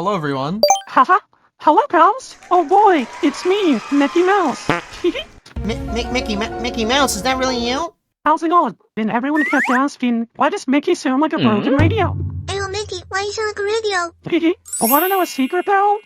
Hello, everyone. Haha. Hello, pals. Oh boy, it's me, Mickey Mouse. Mickey Mouse, is that really you? How's it going? And everyone kept asking, why does Mickey sound like a broken radio? Hey, Mickey, why you sound like a radio? Want to know a secret, pal?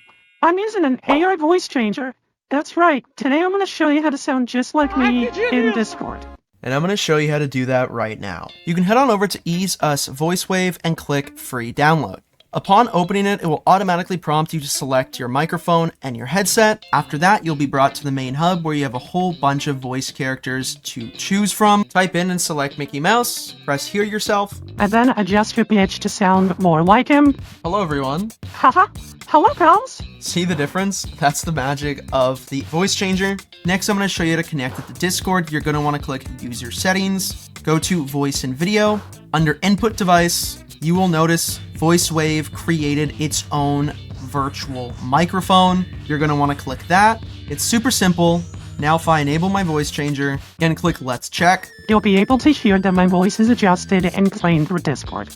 I'm using an AI voice changer. That's right. Today I'm going to show you how to sound just like me in Discord. And I'm going to show you how to do that right now. You can head on over to Ease Us VoiceWave and click Free Download. Upon opening it, it will automatically prompt you to select your microphone and your headset. After that, you'll be brought to the main hub where you have a whole bunch of voice characters to choose from. Type in and select Mickey Mouse, press Hear Yourself, And then adjust your pitch to sound more like him. Hello, everyone. Haha. Hello, pals. See the difference? That's the magic of the voice changer. Next, I'm going to show you how to connect with the Discord. You're going to want to click User Settings, go to Voice and Video. Under Input Device, you will notice VoiceWave created its own virtual microphone. You're going to want to click that. It's super simple. Now if I enable my voice changer and click Let's Check, You'll be able to hear that my voice is adjusted and playing through Discord.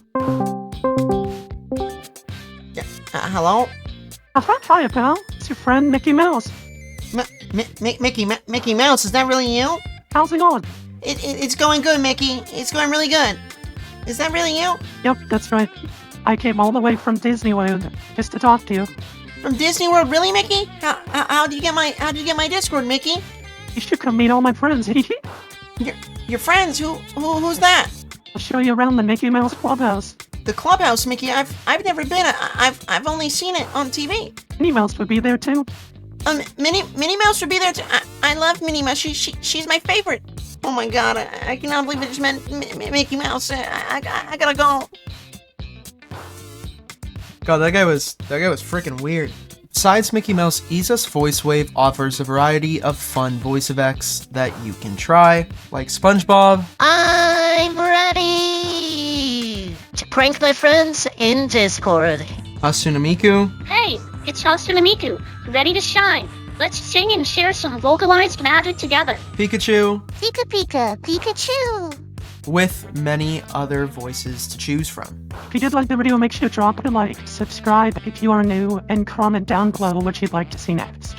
Hello? Hiya, pal. It's your friend Mickey Mouse. Mickey Mouse, is that really you? How's it going? It's going good, Mickey. It's going really good. Is that really you? Yep, that's right. I came all the way from Disney World just to talk to you. From Disney World, really, Mickey? How did you get my Discord, Mickey? You should come meet all my friends. Your friends? Who's that? I'll show you around the Mickey Mouse Clubhouse. The clubhouse, Mickey. I've never been. I've only seen it on TV. Minnie Mouse would be there too. Minnie Mouse would be there too. I love Minnie Mouse. She's my favorite. Oh my God! I cannot believe it just meant Mickey Mouse. I gotta go. God, that guy was freaking weird. Besides Mickey Mouse, Ease Us VoiceWave offers a variety of fun voice effects that you can try, like SpongeBob, I'm ready to prank my friends in Discord. Hatsune Miku, Hey, it's Hatsune Miku, ready to shine. Let's sing and share some vocalized magic together. Pikachu, Pikachu. with many other voices to choose from. If you did like the video, make sure to drop a like, subscribe if you are new, and comment down below what you'd like to see next.